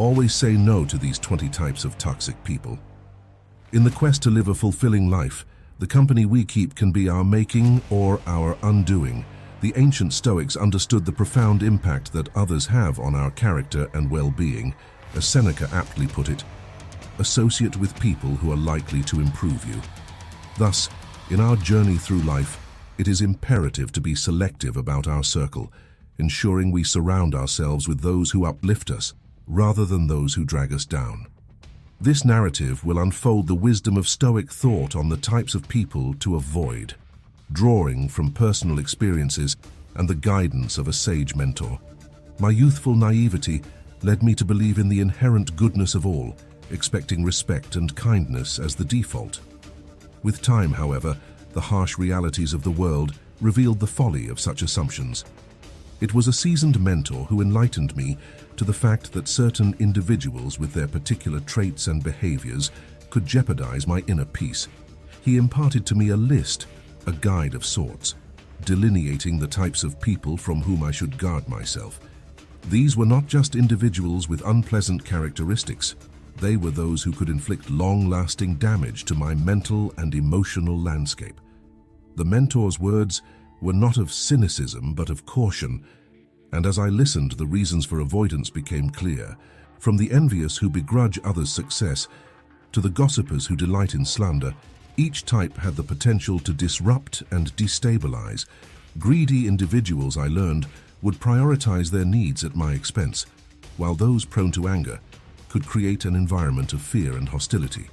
Always say no to these 20 types of toxic people. In the quest to live a fulfilling life, the company we keep can be our making or our undoing. The ancient Stoics understood the profound impact that others have on our character and well-being. As Seneca aptly put it, associate with people who are likely to improve you. Thus, in our journey through life, it is imperative to be selective about our circle, ensuring we surround ourselves with those who uplift us, rather than those who drag us down. This narrative will unfold the wisdom of Stoic thought on the types of people to avoid, drawing from personal experiences and the guidance of a sage mentor. My youthful naivety led me to believe in the inherent goodness of all, expecting respect and kindness as the default. With time, however, the harsh realities of the world revealed the folly of such assumptions. It was a seasoned mentor who enlightened me to the fact that certain individuals with their particular traits and behaviors could jeopardize my inner peace. He imparted to me a list, a guide of sorts, delineating the types of people from whom I should guard myself. These were not just individuals with unpleasant characteristics. They were those who could inflict long-lasting damage to my mental and emotional landscape. The mentor's words were not of cynicism but of caution, and as I listened, the reasons for avoidance became clear. From the envious who begrudge others' success to the gossipers who delight in slander, each type had the potential to disrupt and destabilize. Greedy individuals, I learned, would prioritize their needs at my expense, while those prone to anger could create an environment of fear and hostility.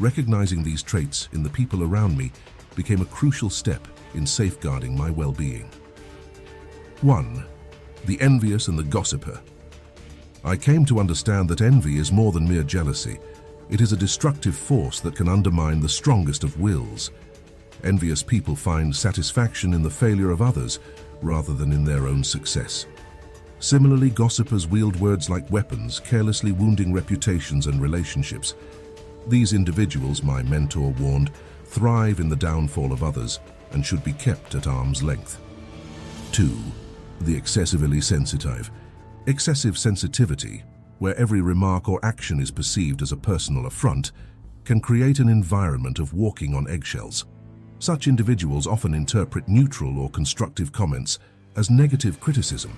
Recognizing these traits in the people around me became a crucial step in safeguarding my well-being. 1. The envious and the gossiper. I came to understand that envy is more than mere jealousy. It is a destructive force that can undermine the strongest of wills. Envious people find satisfaction in the failure of others rather than in their own success. Similarly, gossipers wield words like weapons, carelessly wounding reputations and relationships. These individuals, my mentor warned, thrive in the downfall of others and should be kept at arm's length. 2. The excessively sensitive. Excessive sensitivity, where every remark or action is perceived as a personal affront, can create an environment of walking on eggshells. Such individuals often interpret neutral or constructive comments as negative criticism,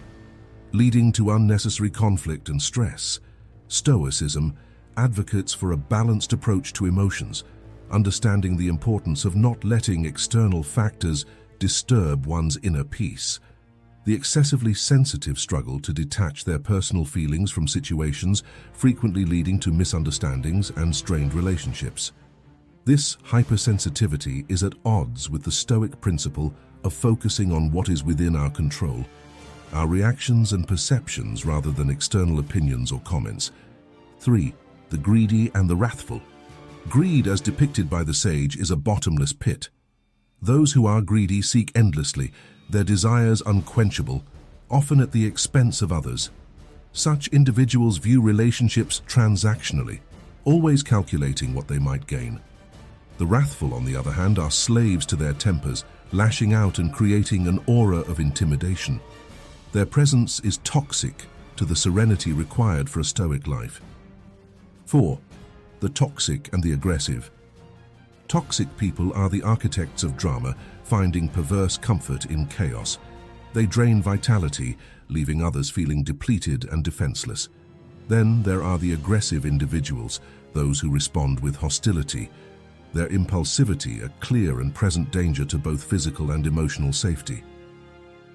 leading to unnecessary conflict and stress. Stoicism advocates for a balanced approach to emotions, understanding the importance of not letting external factors disturb one's inner peace. The excessively sensitive struggle to detach their personal feelings from situations, frequently leading to misunderstandings and strained relationships. This hypersensitivity is at odds with the Stoic principle of focusing on what is within our control, our reactions and perceptions rather than external opinions or comments. 3. The greedy and the wrathful. Greed, as depicted by the sage, is a bottomless pit. Those who are greedy seek endlessly, their desires unquenchable, often at the expense of others. Such individuals view relationships transactionally, always calculating what they might gain. The wrathful, on the other hand, are slaves to their tempers, lashing out and creating an aura of intimidation. Their presence is toxic to the serenity required for a Stoic life. 4. The toxic and the aggressive. Toxic people are the architects of drama, finding perverse comfort in chaos. They drain vitality, leaving others feeling depleted and defenseless. Then there are the aggressive individuals, those who respond with hostility. Their impulsivity a clear and present danger to both physical and emotional safety.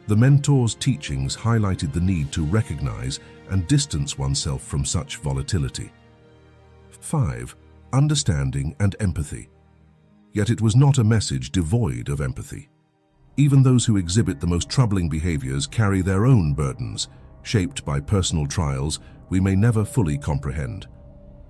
The mentor's teachings highlighted the need to recognize and distance oneself from such volatility. 5. Understanding and empathy. Yet it was not a message devoid of empathy. Even those who exhibit the most troubling behaviors carry their own burdens, shaped by personal trials we may never fully comprehend.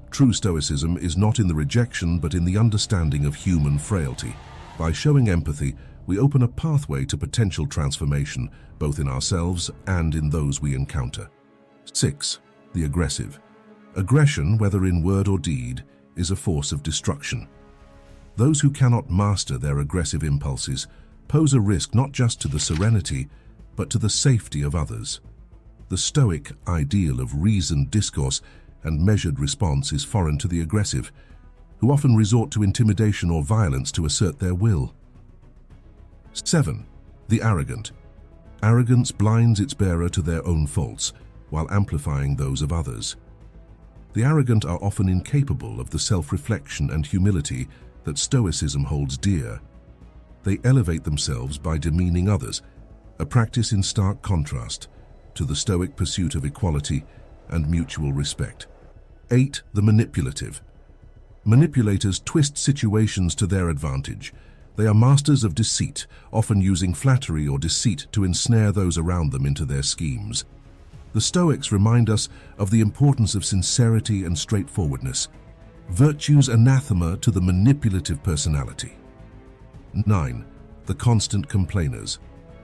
True Stoicism is not in the rejection but in the understanding of human frailty. By showing empathy, we open a pathway to potential transformation, both in ourselves and in those we encounter. 6. The aggressive. Aggression, whether in word or deed, is a force of destruction. Those who cannot master their aggressive impulses pose a risk not just to the serenity, but to the safety of others. The Stoic ideal of reasoned discourse and measured response is foreign to the aggressive, who often resort to intimidation or violence to assert their will. 7. The arrogant. Arrogance blinds its bearer to their own faults, while amplifying those of others. The arrogant are often incapable of the self-reflection and humility that Stoicism holds dear. They elevate themselves by demeaning others, a practice in stark contrast to the Stoic pursuit of equality and mutual respect. 8. The manipulative. Manipulators twist situations to their advantage. They are masters of deceit, often using flattery or deceit to ensnare those around them into their schemes. The Stoics remind us of the importance of sincerity and straightforwardness, virtues anathema to the manipulative personality. 9. The constant complainers.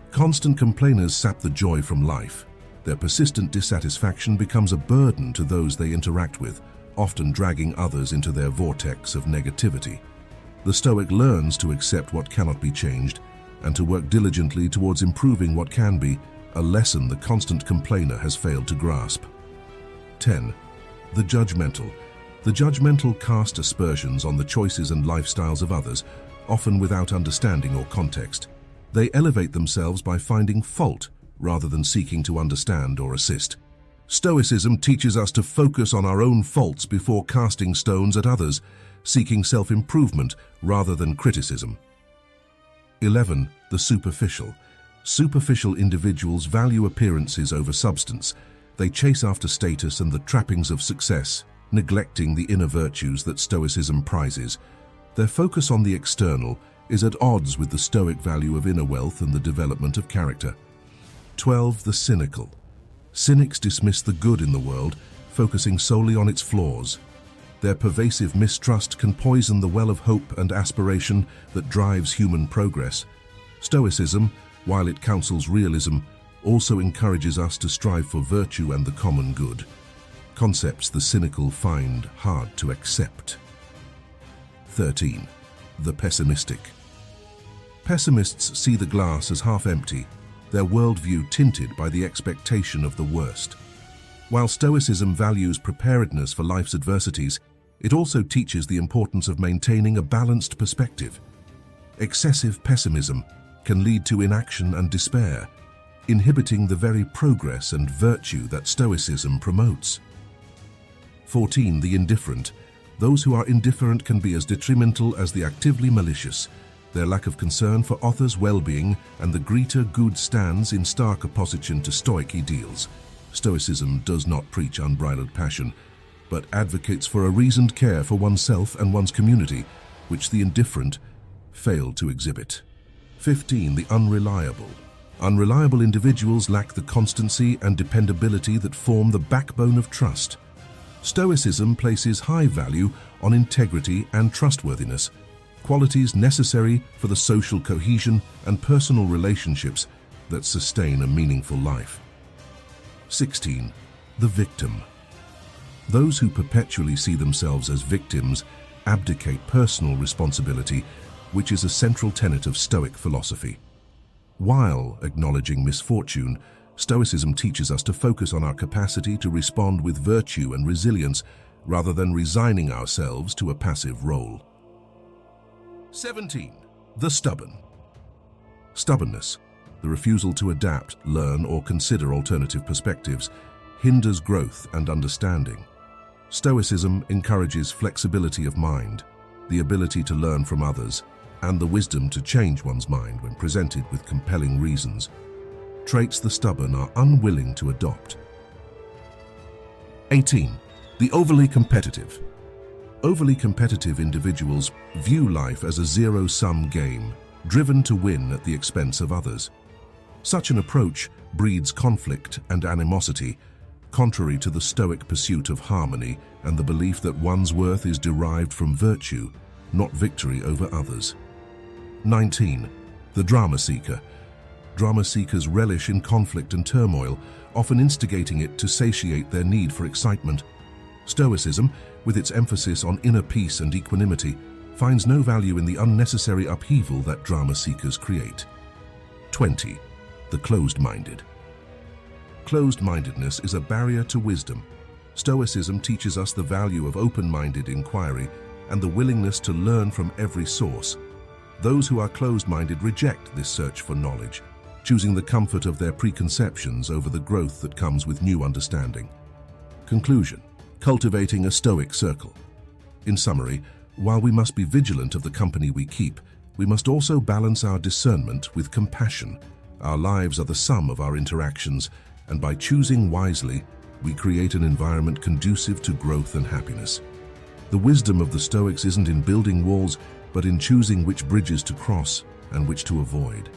Constant complainers sap the joy from life. Their persistent dissatisfaction becomes a burden to those they interact with, often dragging others into their vortex of negativity. The Stoic learns to accept what cannot be changed and to work diligently towards improving what can be, a lesson the constant complainer has failed to grasp. 10. The judgmental. The judgmental cast aspersions on the choices and lifestyles of others, often without understanding or context. They elevate themselves by finding fault rather than seeking to understand or assist. Stoicism teaches us to focus on our own faults before casting stones at others, seeking self-improvement rather than criticism. 11. The superficial. Superficial individuals value appearances over substance. They chase after status and the trappings of success, neglecting the inner virtues that Stoicism prizes. Their focus on the external is at odds with the Stoic value of inner wealth and the development of character. 12. The cynical. Cynics dismiss the good in the world, focusing solely on its flaws. Their pervasive mistrust can poison the well of hope and aspiration that drives human progress. Stoicism, while it counsels realism, also encourages us to strive for virtue and the common good, concepts the cynical find hard to accept. 13. The pessimistic. Pessimists see the glass as half empty, their worldview tinted by the expectation of the worst. While Stoicism values preparedness for life's adversities, it also teaches the importance of maintaining a balanced perspective. Excessive pessimism can lead to inaction and despair, inhibiting the very progress and virtue that Stoicism promotes. 14. The indifferent. Those who are indifferent can be as detrimental as the actively malicious. Their lack of concern for others' well-being and the greater good stands in stark opposition to Stoic ideals. Stoicism does not preach unbridled passion, but advocates for a reasoned care for oneself and one's community, which the indifferent fail to exhibit. 15. The unreliable. Unreliable individuals lack the constancy and dependability that form the backbone of trust. Stoicism places high value on integrity and trustworthiness, qualities necessary for the social cohesion and personal relationships that sustain a meaningful life. 16. The victim. Those who perpetually see themselves as victims abdicate personal responsibility, which is a central tenet of Stoic philosophy. While acknowledging misfortune, Stoicism teaches us to focus on our capacity to respond with virtue and resilience rather than resigning ourselves to a passive role. 17. The stubborn. Stubbornness, the refusal to adapt, learn, or consider alternative perspectives, hinders growth and understanding. Stoicism encourages flexibility of mind, the ability to learn from others, and the wisdom to change one's mind when presented with compelling reasons. Traits the stubborn are unwilling to adopt. 18. The overly competitive. Overly competitive individuals view life as a zero-sum game, driven to win at the expense of others. Such an approach breeds conflict and animosity, contrary to the Stoic pursuit of harmony and the belief that one's worth is derived from virtue, not victory over others. 19. The drama seeker. Drama seekers relish in conflict and turmoil, often instigating it to satiate their need for excitement. Stoicism, with its emphasis on inner peace and equanimity, finds no value in the unnecessary upheaval that drama seekers create. 20. The closed-minded. Closed-mindedness is a barrier to wisdom. Stoicism teaches us the value of open-minded inquiry and the willingness to learn from every source. Those who are closed-minded reject this search for knowledge, choosing the comfort of their preconceptions over the growth that comes with new understanding. Conclusion: cultivating a Stoic circle. In summary, while we must be vigilant of the company we keep, we must also balance our discernment with compassion. Our lives are the sum of our interactions, and by choosing wisely, we create an environment conducive to growth and happiness. The wisdom of the Stoics isn't in building walls, but in choosing which bridges to cross and which to avoid.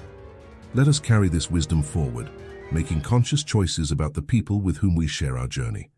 Let us carry this wisdom forward, making conscious choices about the people with whom we share our journey.